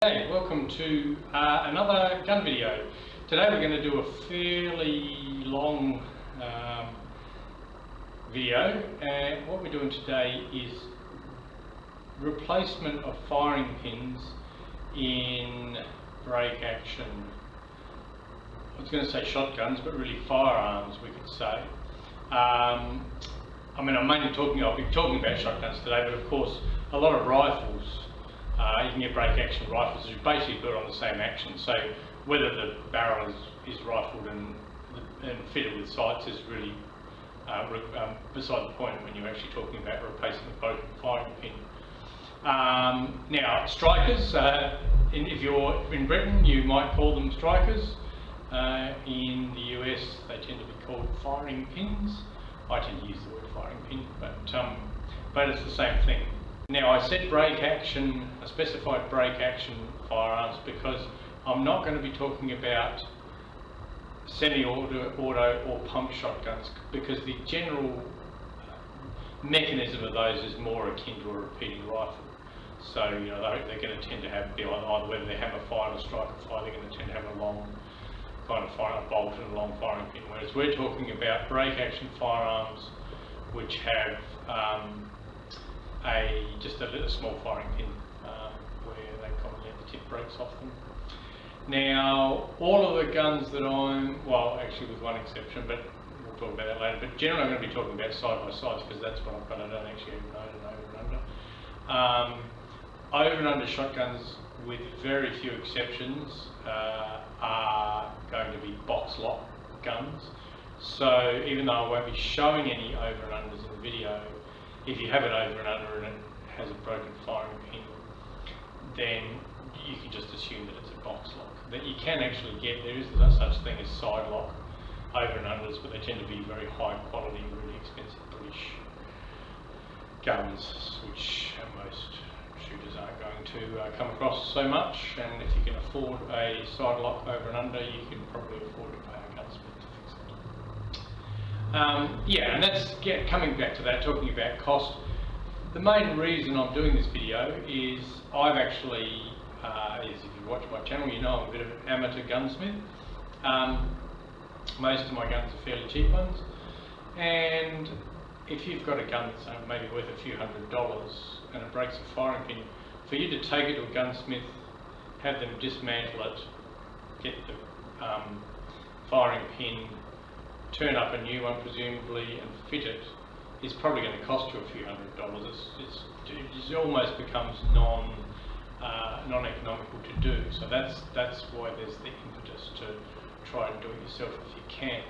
Hey, welcome to another gun video. Today we're going to do a fairly long video, and what we're doing today is replacement of firing pins in break action. I was going to say shotguns, but really firearms we could say. I'll be talking about shotguns today, but of course a lot of rifles. You can get break action rifles which are basically built on the same action, so whether the barrel is rifled and fitted with sights is really beside the point when you're actually talking about replacing a broken firing pin. Now strikers, if you're in Britain you might call them strikers. In the US they tend to be called firing pins. I tend to use the word firing pin, but it's the same thing. Now I said break action, I specified break action firearms because I'm not going to be talking about semi-auto or pump shotguns, because the general mechanism of those is more akin to a repeating rifle. So you know they're going to tend to have either whether they hammer fire or striker fire, they're going to tend to have a long kind of fire, a bolt and a long firing pin. Whereas we're talking about break action firearms which have just a small firing pin where they commonly have the tip breaks off them. Now, all of the guns that actually with one exception, but we'll talk about that later, but generally I'm going to be talking about side-by-sides because that's what I've got. I don't actually have over and under. Over and under shotguns, with very few exceptions, are going to be Boxlock guns. So even though I won't be showing any over and unders in the video, if you have it over and under and it has a broken firing pin, then you can just assume that it's a Boxlock. That you can actually get, there is no such thing as Sidelock over and unders, but they tend to be very high quality, really expensive British guns, which most shooters aren't going to come across so much. And if you can afford a Sidelock over and under, you can probably afford to pay a gunsmith to fix it. And that's coming back to that, talking about cost. The main reason I'm doing this video is I've actually, if you watch my channel, you know I'm a bit of an amateur gunsmith. Most of my guns are fairly cheap ones, and if you've got a gun that's maybe worth a few $100s and it breaks a firing pin, for you to take it to a gunsmith, have them dismantle it, get the firing pin, turn up a new one presumably and fit it, is probably going to cost you a few $100s. It almost becomes non-economical to do. So that's why there's the impetus to try and do it yourself if you can.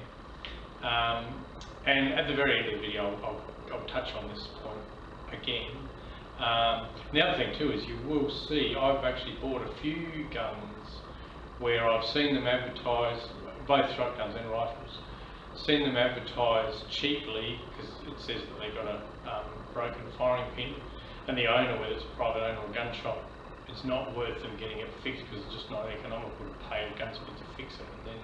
And at the very end of the video, I'll touch on this point again. The other thing too is you will see I've actually bought a few guns where I've seen them advertised, both shotguns and rifles, seen them advertised cheaply because it says that they've got a broken firing pin, and the owner, whether it's a private owner or a gun shop, it's not worth them getting it fixed because it's just not economical to pay a gunsmith to fix it and then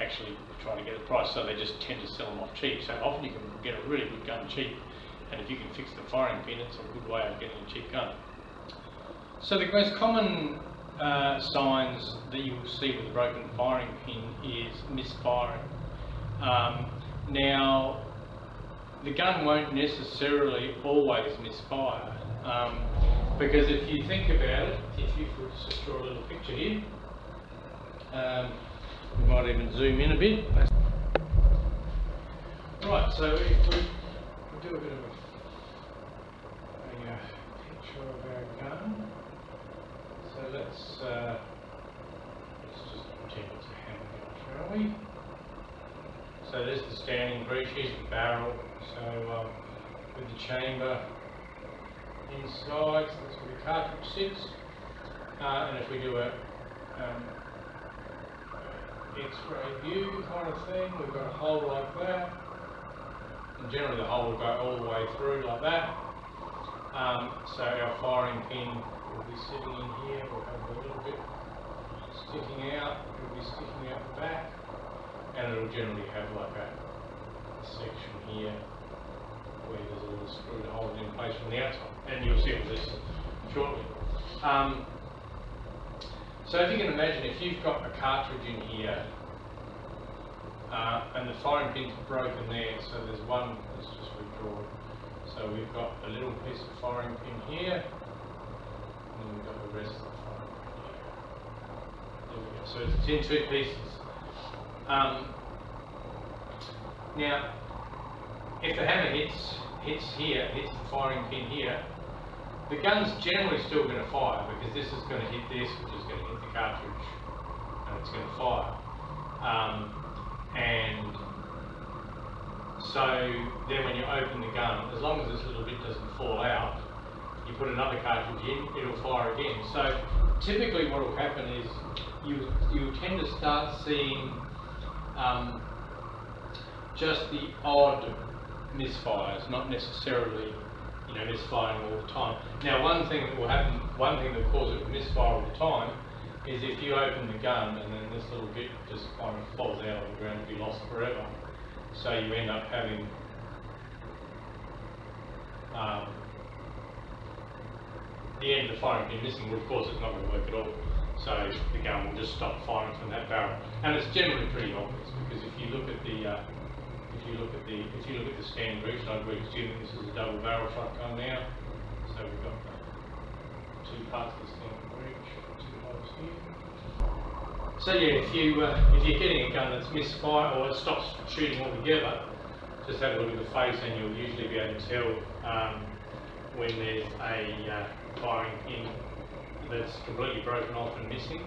actually try to get a price. So they just tend to sell them off cheap. So often you can get a really good gun cheap, and if you can fix the firing pin, it's a good way of getting a cheap gun. So the most common signs that you will see with a broken firing pin is misfiring. Now, the gun won't necessarily always misfire, because if you think about it, if you could just draw a little picture here, we might even zoom in a bit. Right, so if we do a bit of a picture of our gun, so let's just pretend it's a handgun, shall we? So there's the standing breech, here's the barrel, so with the chamber inside, so that's where the cartridge sits. And if we do a X-ray view kind of thing, we've got a hole like that, and generally the hole will go all the way through like that. So our firing pin will be sitting in here, we'll have a little bit sticking out, it'll be sticking out the back. And it'll generally have like a section here where there's a little screw to hold it in place from the outside, and you'll see all this shortly. So if you can imagine, if you've got a cartridge in here, and the firing pin's broken there, so there's one, let's just redraw it. So we've got a little piece of firing pin here, and then we've got the rest of the firing pin here. There we go. So it's in two pieces. Now, if the hammer hits here, hits the firing pin here, the gun's generally still going to fire, because this is going to hit this, which is going to hit the cartridge, and it's going to fire. And so then when you open the gun, as long as this little bit doesn't fall out, you put another cartridge in, it'll fire again. So typically what will happen is you tend to start seeing just the odd misfires, not necessarily misfiring all the time. Now one thing that will happen, one thing that will cause it to misfire all the time is if you open the gun and then this little bit just kind of falls out of the ground and be lost forever. So you end up having the end of the firing pin missing. Well, of course it's not going to work at all. So the gun will just stop firing from that barrel. And it's generally pretty obvious, because if you look at the standard breech, I'd assume this is a double barrel shotgun now. So we've got two parts of the standard breech, two holes here. So yeah, if you're getting a gun that's misfired or it stops shooting altogether, just have a look at the face and you'll usually be able to tell when there's a firing pin that's completely broken off and missing.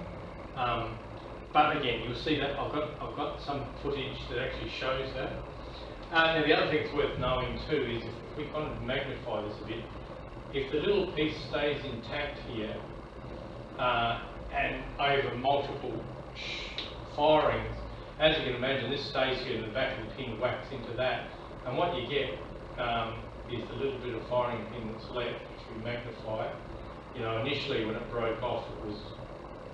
But again, you'll see that I've got some footage that actually shows that. Now the other thing that's worth knowing too is if we kind of magnify this a bit, if the little piece stays intact here and over multiple firings, as you can imagine, this stays here and the back of the pin whacks into that, and what you get is the little bit of firing pin that's left, which we magnify. Initially when it broke off, it was,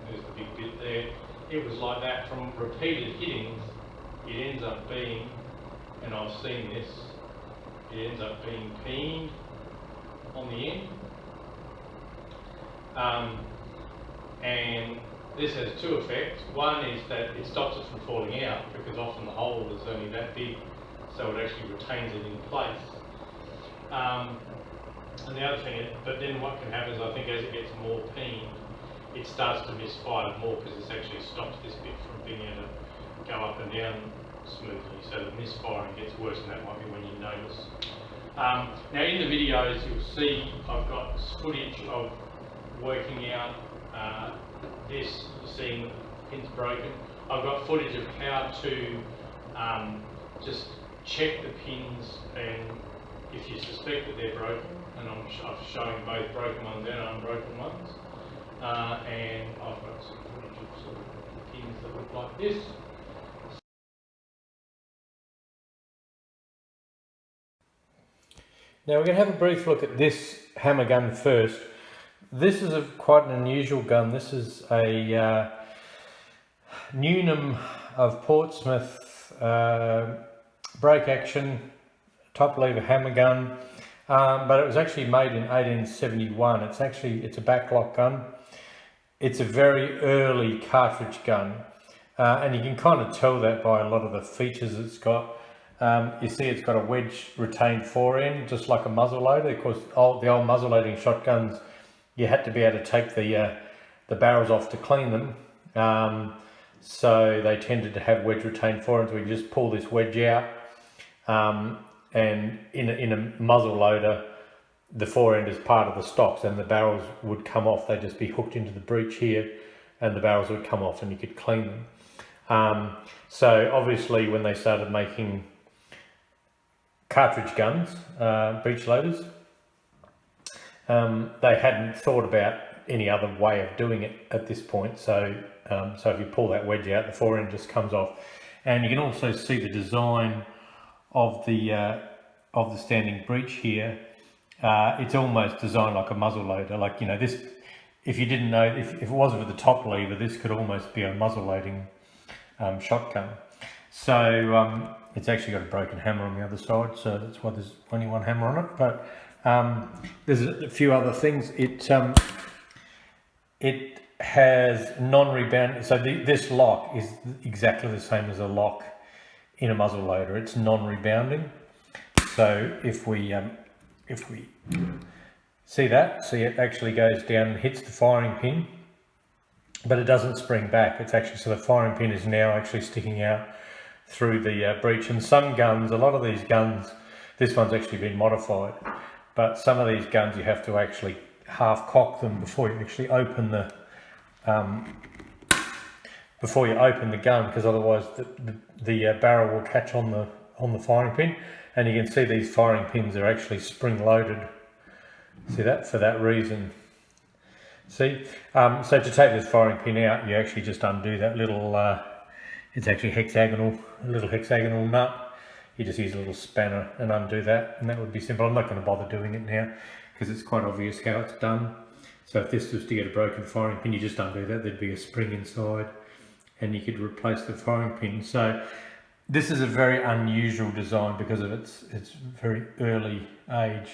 there's the big bit there, it was like that. From repeated hittings, it ends up being, and I've seen this, it ends up being peened on the end. And this has two effects. One is that it stops it from falling out, because often the hole is only that big, so it actually retains it in place. And the other thing, but then what can happen is, I think as it gets more peened, it starts to misfire more, because it actually stops this bit from being able to go up and down smoothly, so the misfiring gets worse, and that might be when you notice. Now in the videos you'll see I've got footage of working out this, seeing pins broken. I've got footage of how to just check the pins, and if you suspect that they're broken, and I'm showing both broken ones and unbroken ones. And I've got some footage of sort of pins that look like this. Now we're going to have a brief look at this hammer gun first. This is quite an unusual gun. This is a Newnham of Portsmouth break action top lever hammer gun, but it was actually made in 1871. It's a backlock gun. It's a very early cartridge gun, and you can kind of tell that by a lot of the features it's got. You see it's got a wedge retained forend, just like a muzzle loader. Of course, the old muzzle loading shotguns, you had to be able to take the barrels off to clean them. So they tended to have wedge retained forends where you just pull this wedge out, and in a muzzle loader, the forend is part of the stocks, and the barrels would come off. They'd just be hooked into the breech here, and the barrels would come off and you could clean them. So obviously when they started making cartridge guns, breech loaders, they hadn't thought about any other way of doing it at this point. So if you pull that wedge out, the forend just comes off. And you can also see the design of the standing breech here. It's almost designed like a muzzle loader. Like, this, if you didn't know, if it wasn't for the top lever, this could almost be a muzzle loading shotgun. So it's actually got a broken hammer on the other side, so that's why there's only one hammer on it. But there's a few other things. It has non-rebound, so this lock is exactly the same as a lock in a muzzle loader. It's non-rebounding. So if we see that, see it actually goes down and hits the firing pin, but it doesn't spring back. It's actually, so the firing pin is now actually sticking out through the breech. And some guns, a lot of these guns, this one's actually been modified, but some of these guns you have to actually half cock them before you actually open the gun, because otherwise the barrel will catch on the firing pin. And you can see these firing pins are actually spring loaded. See that, for that reason. See, so to take this firing pin out, you actually just undo that little, it's actually hexagonal, a little hexagonal nut. You just use a little spanner and undo that, and that would be simple. I'm not going to bother doing it now because it's quite obvious how it's done. So if this was to get a broken firing pin, you just undo that, there'd be a spring inside and you could replace the firing pin. So this is a very unusual design because of its very early age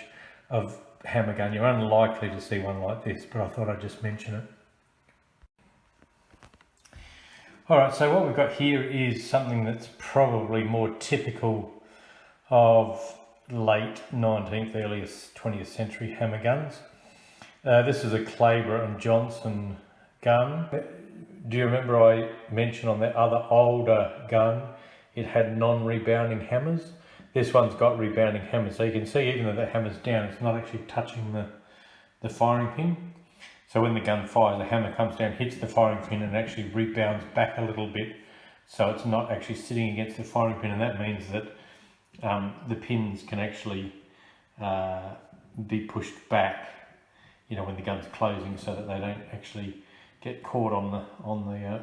of hammer gun. You're unlikely to see one like this, but I thought I'd just mention it. Alright, so what we've got here is something that's probably more typical of late 19th, earliest 20th century hammer guns. This is a Claber and Johnson gun. Do you remember I mentioned on that other older gun it had non-rebounding hammers? This one's got rebounding hammers, so you can see even though the hammer's down, it's not actually touching the firing pin. So when the gun fires, the hammer comes down, hits the firing pin and actually rebounds back a little bit, so it's not actually sitting against the firing pin, and that means that the pins can actually be pushed back, you know, when the gun's closing, so that they don't actually get caught on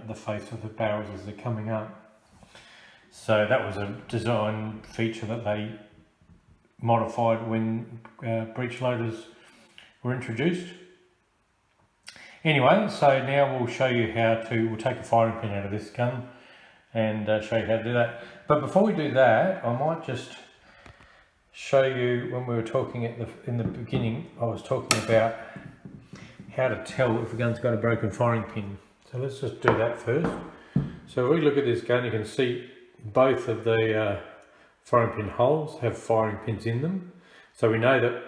the face of the barrels as they're coming up. So that was a design feature that they modified when breech loaders were introduced. Anyway, so now we'll show you we'll take a firing pin out of this gun and show you how to do that. But before we do that, I might just show you, when we were talking in the beginning, I was talking about how to tell if a gun's got a broken firing pin. So let's just do that first. So if we look at this gun, you can see both of the firing pin holes have firing pins in them. So we know that,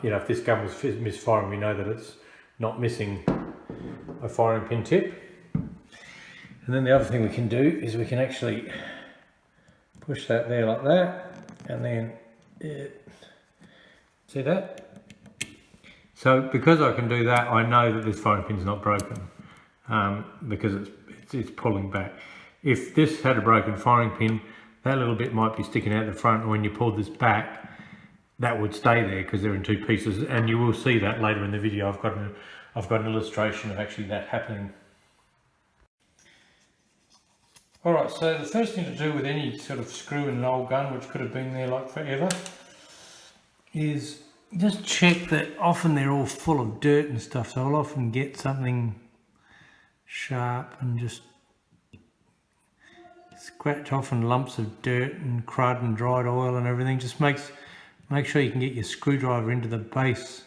you know, if this gun was misfiring, we know that it's not missing a firing pin tip. And then the other thing we can do is we can actually push that there like that, and then see that? So because I can do that, I know that this firing pin's not broken because it's pulling back. If this had a broken firing pin, that little bit might be sticking out the front, and when you pull this back, that would stay there because they're in two pieces, and you will see that later in the video. I've got an illustration of actually that happening. Alright, so the first thing to do with any sort of screw in an old gun, which could have been there like forever, is just check that often they're all full of dirt and stuff, so I'll often get something sharp and just scratch off and lumps of dirt and crud and dried oil and everything. Just make sure you can get your screwdriver into the base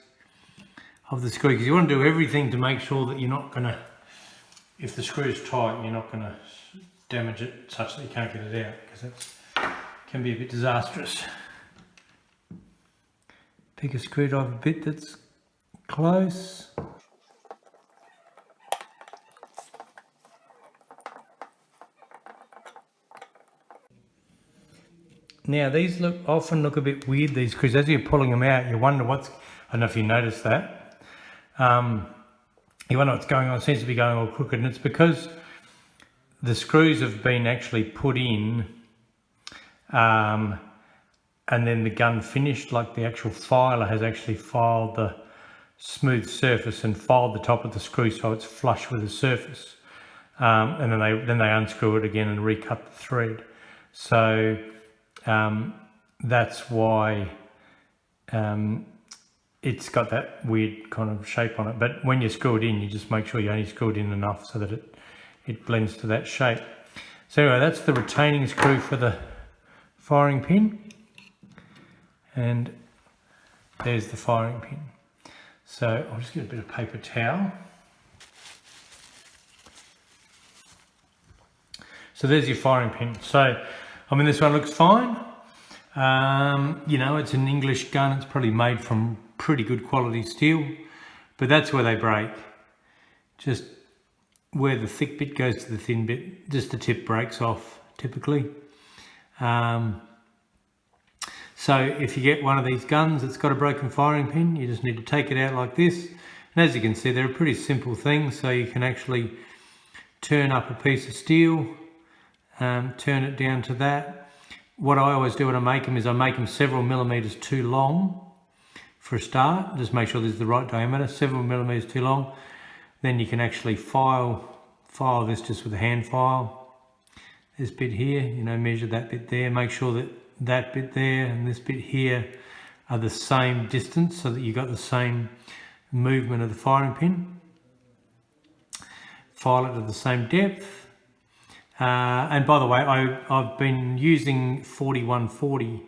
of the screw, because you want to do everything to make sure that you're not going to, if the screw is tight, you're not going to damage it such that you can't get it out, because that can be a bit disastrous. Pick a screwdriver bit that's close. Now these often look a bit weird, these screws. As you're pulling them out, you wonder I don't know if you noticed that. You wonder what's going on. It seems to be going all crooked, and it's because the screws have been actually put in and then the gun finished, like the actual filer has actually filed the smooth surface and filed the top of the screw so it's flush with the surface, and then they unscrew it again and recut the thread. So that's why it's got that weird kind of shape on it. But when you screw it in, you just make sure you only screw it in enough so that it blends to that shape. So anyway, that's the retaining screw for the firing pin, and there's the firing pin. So I'll just get a bit of paper towel. So there's your firing pin. So, I mean, this one looks fine. You know, it's an English gun. It's probably made from pretty good quality steel, but that's where they break. Just where the thick bit goes to the thin bit, just the tip breaks off typically. So if you get one of these guns that's got a broken firing pin, you just need to take it out like this. And as you can see, they're a pretty simple thing. So you can actually turn up a piece of steel, turn it down to that. What I always do when I make them is I make them several millimeters too long for a start. Just make sure there's the right diameter, several millimeters too long. Then you can actually file this just with a hand file. This bit here, you know, measure that bit there. Make sure that that bit there and this bit here are the same distance so that you've got the same movement of the firing pin. File it at the same depth. And by the way, I've been using 4140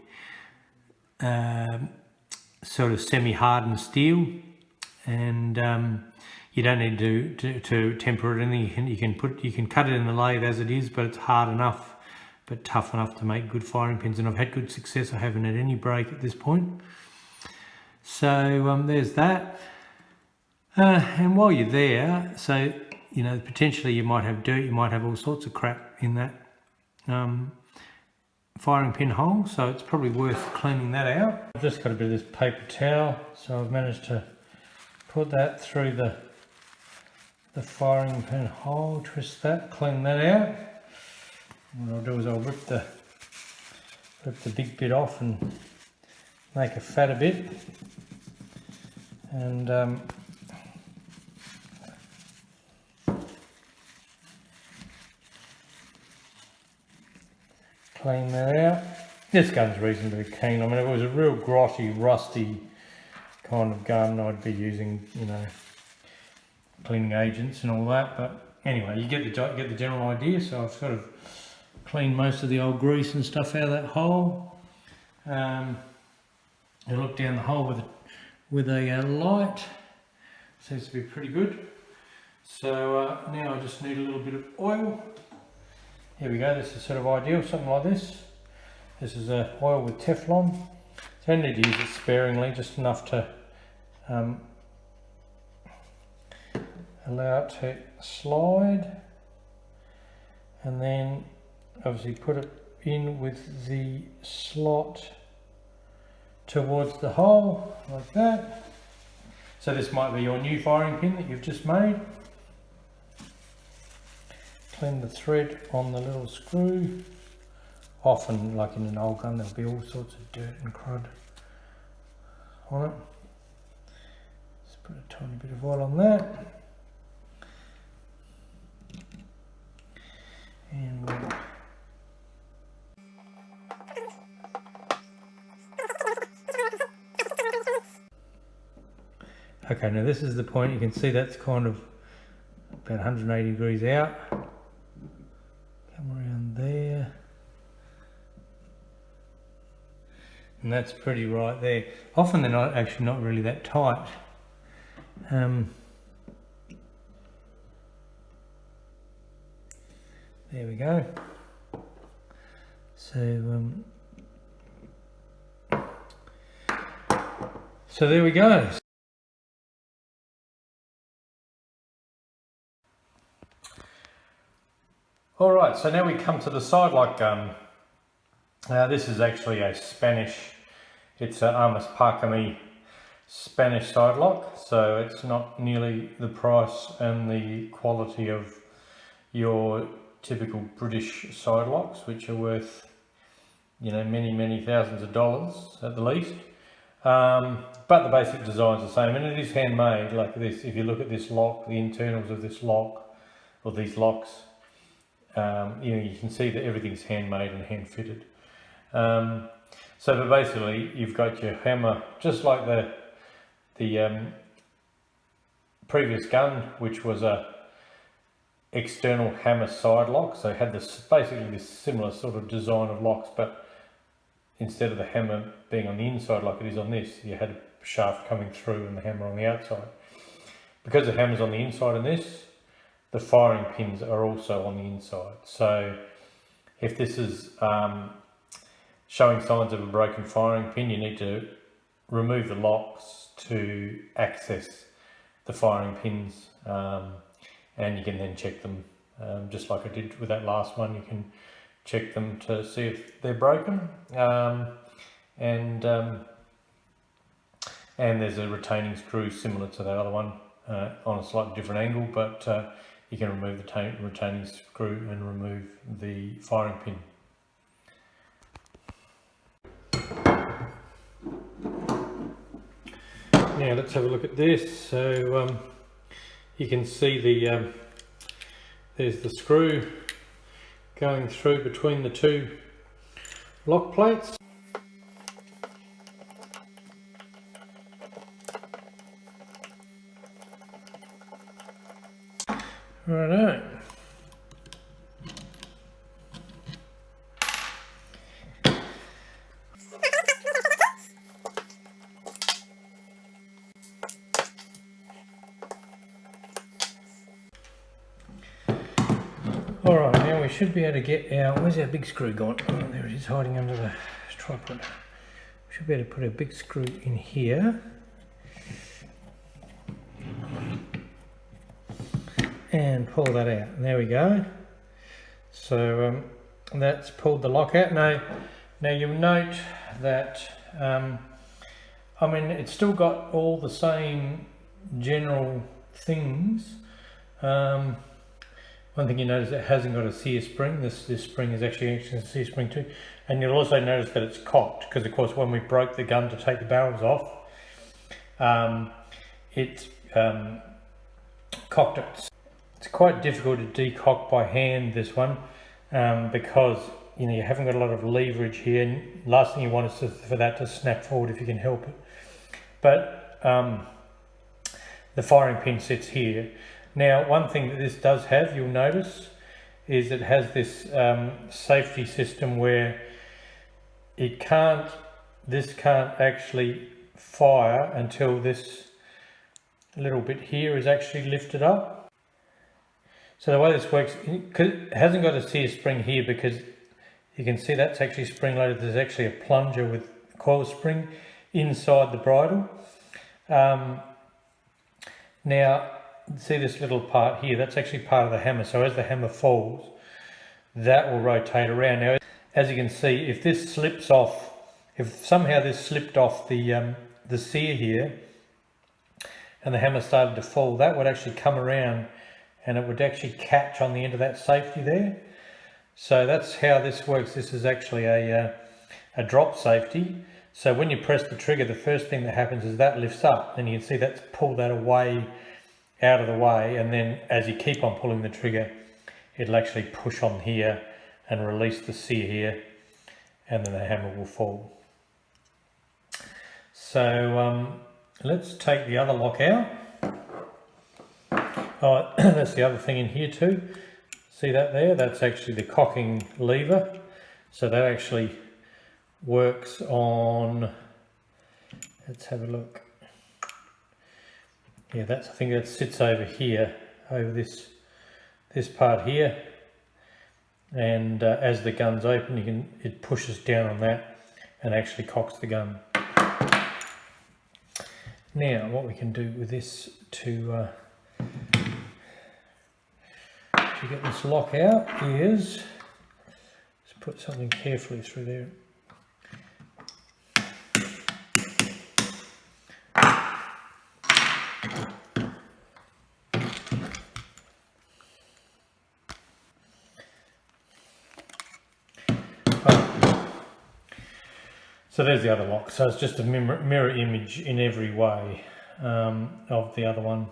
sort of semi-hardened steel, and you don't need to temper it anything. You can cut it in the lathe as it is, but it's hard enough, but tough enough to make good firing pins. And I've had good success. I haven't had any break at this point. So there's that. And while you're there, so you know, potentially you might have dirt, you might have all sorts of crap in that firing pin hole, so it's probably worth cleaning that out. I've just got a bit of this paper towel, so I've managed to put that through the firing pin hole, twist that, clean that out. What I'll do is I'll rip the big bit off and make a fatter bit, and clean that out. This gun's reasonably clean. I mean, if it was a real grotty, rusty kind of gun, I'd be using, you know, cleaning agents and all that. But anyway, you get the general idea. So I've sort of cleaned most of the old grease and stuff out of that hole. You look down the hole with a light. Seems to be pretty good. So now I just need a little bit of oil. Here we go, this is sort of ideal, something like this. This is oil with Teflon. So I need to use it sparingly, just enough to allow it to slide. And then obviously put it in with the slot towards the hole, like that. So this might be your new firing pin that you've just made. Clean the thread on the little screw. Often, like in an old gun, there'll be all sorts of dirt and crud on it. Just put a tiny bit of oil on that. And okay, now this is the point. You can see that's kind of about 180 degrees out. Come around there. And that's pretty right there. Often they're not really that tight. There we go. So there we go. Alright, so now we come to the Sidelock gun. This is actually a Spanish, it's an Armas Parkami Spanish Sidelock, so it's not nearly the price and the quality of your typical British Sidelocks, which are worth, you know, many thousands of dollars at the least. But the basic design's the same, and it is handmade. Like this, if you look at this lock, the internals of this lock, or these locks, you know, you can see that everything's handmade and hand fitted. But basically you've got your hammer, just like the previous gun, which was a external hammer side lock. So it had this basically this similar sort of design of locks, but instead of the hammer being on the inside like it is on this, you had a shaft coming through and the hammer on the outside. Because the hammer's on the inside in this, the firing pins are also on the inside. So if this is showing signs of a broken firing pin, you need to remove the locks to access the firing pins, and you can then check them, just like I did with that last one. You can check them to see if they're broken, and there's a retaining screw similar to that other one, on a slightly different angle, but you can remove the retaining screw and remove the firing pin. Now let's have a look at this. So you can see there's the screw going through between the two lock plates. Righto. Alright, now we should be able to get our, where's our big screw gone? Oh, there it is, hiding under the tripod. We should be able to put a big screw in here. And pull that out, and there we go. So that's pulled the lock out. Now you'll note that, I mean, it's still got all the same general things. One thing you notice, it hasn't got a sear spring. This spring is actually a sear spring too. And you'll also notice that it's cocked, because of course when we broke the gun to take the barrels off, it cocked it. It's quite difficult to decock by hand, this one, because you haven't got a lot of leverage here, and last thing you want is for that to snap forward if you can help it. But the firing pin sits here. Now, one thing that this does have, you'll notice, is it has this safety system where this can't actually fire until this little bit here is actually lifted up. So the way this works, it hasn't got a sear spring here, because you can see that's actually spring loaded. There's actually a plunger with coil spring inside the bridle. Now, see this little part here, that's actually part of the hammer. So as the hammer falls, that will rotate around. Now, as you can see, if this slips off, if somehow this slipped off the sear here, and the hammer started to fall, that would actually come around and it would actually catch on the end of that safety there. So that's how this works. This is actually a drop safety. So when you press the trigger, the first thing that happens is that lifts up, and you can see that's pulled that away, out of the way, and then as you keep on pulling the trigger, it'll actually push on here and release the sear here, and then the hammer will fall. So let's take the other lock out. Oh, that's the other thing in here too. See that there? That's actually the cocking lever. So that actually works on, let's have a look. Yeah, that's, I think that sits over here, over this part here. And as the gun's open, it pushes down on that and actually cocks the gun. Now, what we can do with this to get this lock out is just put something carefully through there. So there's the other lock. So it's just a mirror image in every way of the other one.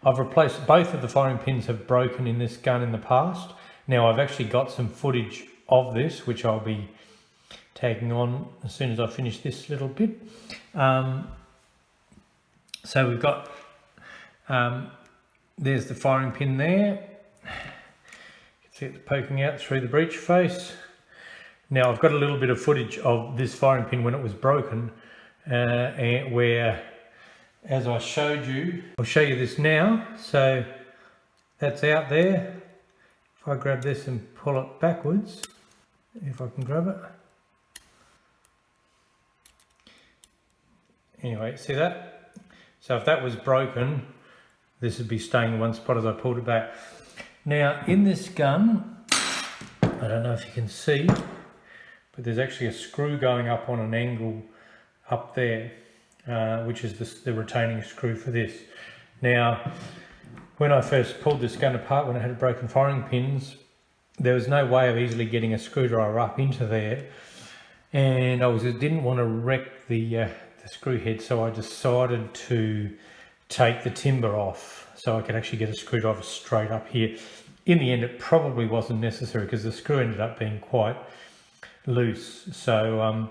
I've replaced, both of the firing pins have broken in this gun in the past. Now I've actually got some footage of this, which I'll be tagging on as soon as I finish this little bit. So we've got, there's the firing pin there. You can see it poking out through the breech face. Now I've got a little bit of footage of this firing pin when it was broken, and where, as I showed you, I'll show you this now. So that's out there. If if I grab this and pull it backwards, if I can grab it. Anyway, see that? So if that was broken, this would be staying in one spot as I pulled it back. Now in this gun, I don't know if you can see, but there's actually a screw going up on an angle up there, which is the retaining screw for this. Now, when I first pulled this gun apart, when it had broken firing pins, there was no way of easily getting a screwdriver up into there, and I didn't want to wreck the screw head, so I decided to take the timber off so I could actually get a screwdriver straight up here. In the end, it probably wasn't necessary because the screw ended up being quite loose. So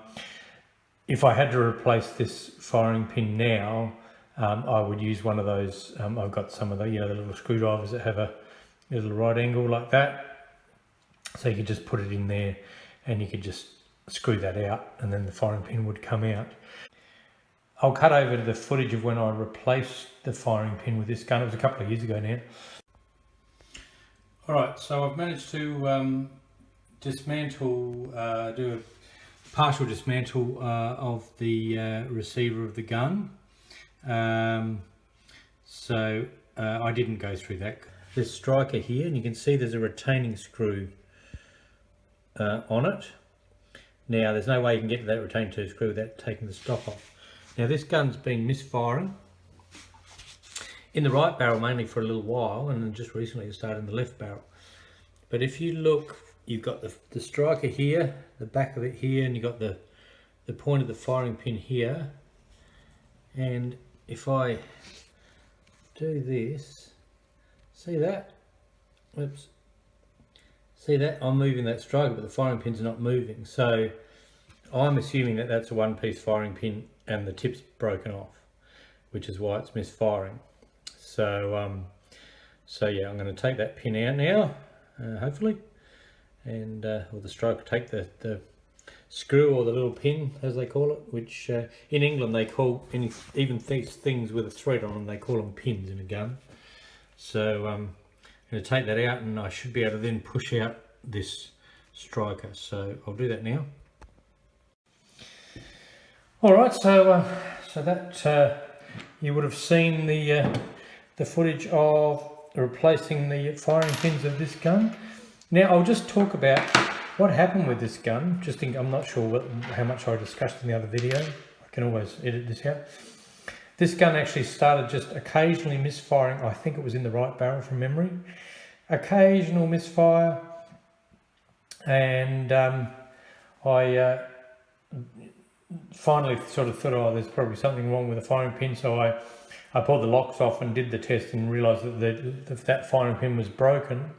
if I had to replace this firing pin now, I would use one of those. I've got some of the, the little screwdrivers that have a little right angle like that. So you could just put it in there and you could just screw that out and then the firing pin would come out. I'll cut over to the footage of when I replaced the firing pin with this gun. It was a couple of years ago now. Alright, so I've managed to dismantle, do a partial dismantle of the receiver of the gun. So I didn't go through that. This striker here, and you can see there's a retaining screw on it. Now there's no way you can get to that retaining screw without taking the stock off. Now this gun's been misfiring in the right barrel mainly for a little while, and then just recently it started in the left barrel. But if you look, you've got the striker here, the back of it here, and you've got the point of the firing pin here. And if I do this, see that? Oops. See that? I'm moving that striker, but the firing pin's not moving. So I'm assuming that that's a one-piece firing pin and the tip's broken off, which is why it's misfiring. So so yeah, I'm going to take that pin out now, hopefully, and or the striker, take the screw or the little pin as they call it, which in England they call even these things with a thread on them, they call them pins in a gun. So I'm going to take that out and I should be able to then push out this striker. So I'll do that now. Alright, so that you would have seen the footage of replacing the firing pins of this gun. Now I'll just talk about what happened with this gun. I'm not sure how much I discussed in the other video. I can always edit this out. This gun actually started just occasionally misfiring. I think it was in the right barrel from memory. Occasional misfire, and I finally sort of thought, oh, there's probably something wrong with the firing pin. So I pulled the locks off and did the test and realised that that firing pin was broken.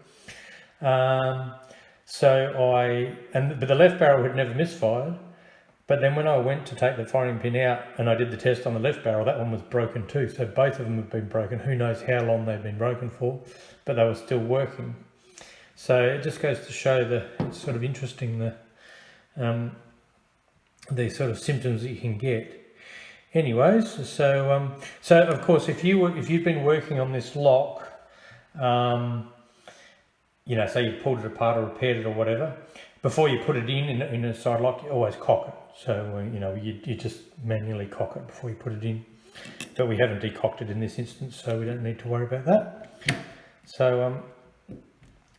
But the left barrel had never misfired. But then when I went to take the firing pin out and I did the test on the left barrel, that one was broken too. So both of them have been broken. Who knows how long they've been broken for, but they were still working. So it just goes to show it's sort of interesting the sort of symptoms that you can get. Anyways, so of course, if you've been working on this lock, say you pulled it apart or repaired it or whatever, before you put it in a side lock, you always cock it. So you just manually cock it before you put it in. But we haven't decocked it in this instance, so we don't need to worry about that. So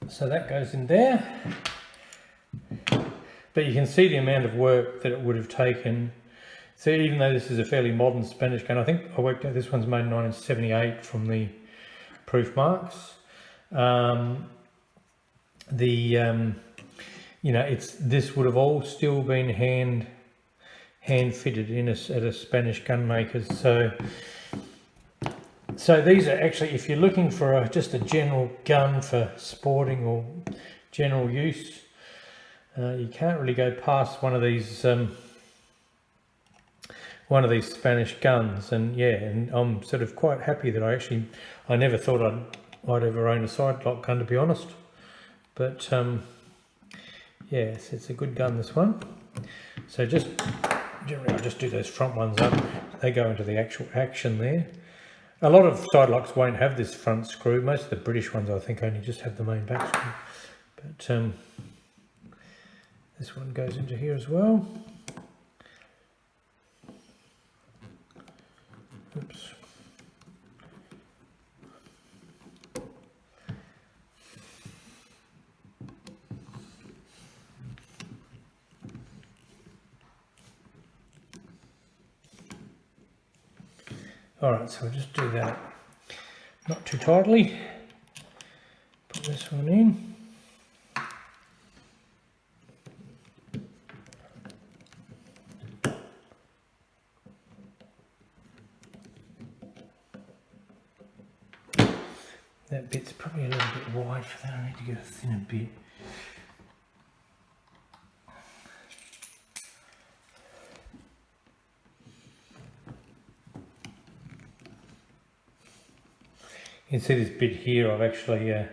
so that goes in there. But you can see the amount of work that it would have taken. So even though this is a fairly modern Spanish gun, I think I worked out this one's made in 1978 from the proof marks. This would have all still been hand fitted in at a Spanish gun maker's. So these are actually, if you're looking for just a general gun for sporting or general use, you can't really go past one of these Spanish guns. And yeah, and I'm sort of quite happy that I never thought I'd ever own a Sidelock gun, to be honest. But yes, it's a good gun, this one. So generally I'll just do those front ones up. They go into the actual action there. A lot of Sidelocks won't have this front screw. Most of the British ones, I think, only just have the main back screw. But this one goes into here as well. Oops. Alright, so we'll just do that not too tightly. Put this one in. That bit's probably a little bit wide for that. I need to get a thinner bit. You can see this bit here, I've actually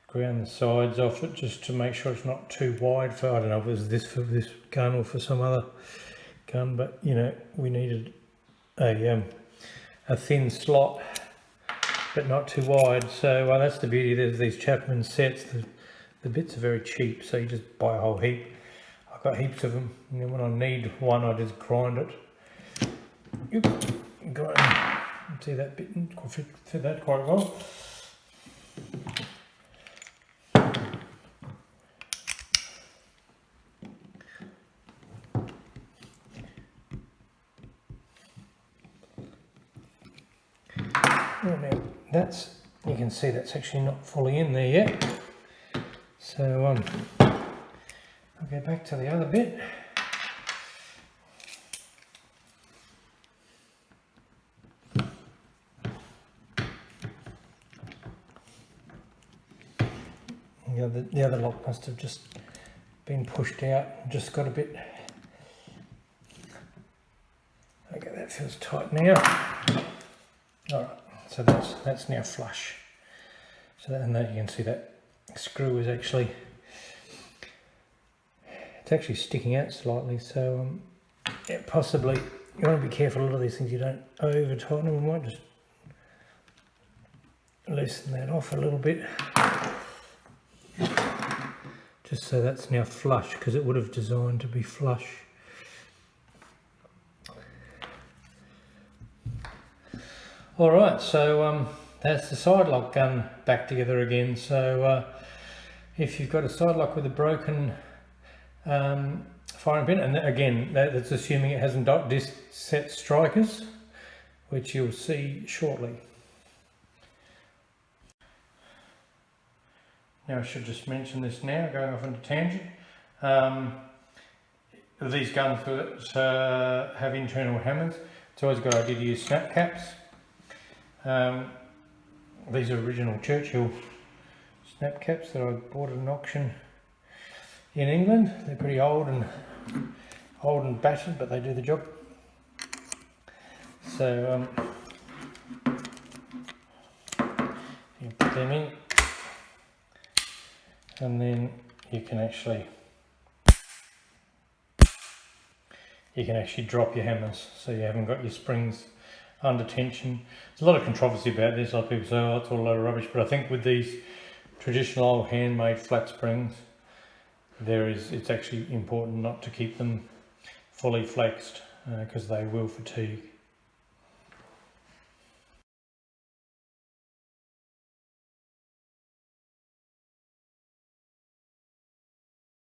ground the sides off it just to make sure it's not too wide for, I don't know if it was this for this gun or for some other gun, but you know, we needed a thin slot but not too wide. So that's the beauty. There's these Chapman sets. The bits are very cheap, so you just buy a whole heap. I've got heaps of them, and then when I need one, I just grind it. Grind. See that bit? Fit that quite well. Now that's, you can see that's actually not fully in there yet. So I'll go back to the other bit. The other lock must have just been pushed out and just got a bit. Okay, that feels tight now. Alright, so that's now flush. So and that you can see that screw is actually, it's actually sticking out slightly, so yeah, possibly you want to be careful. A lot of these things you don't over tighten them. We might just loosen that off a little bit. Just so that's now flush, because it would have designed to be flush. Alright, so that's the Sidelock gun back together again. So if you've got a Sidelock with a broken firing pin, and again that's assuming it hasn't got disc set strikers, which you'll see shortly. Now I should just mention this now, going off on a tangent. These guns that have internal hammers, it's always a good idea to use snap caps. These are original Churchill snap caps that I bought at an auction in England. They're pretty old and battered, but they do the job. So you put them in, and then you can actually drop your hammers, so you haven't got your springs under tension. There's a lot of controversy about this. A lot of people say, oh, it's all a load of rubbish, but I think with these traditional old handmade flat springs, it's actually important not to keep them fully flexed, because they will fatigue.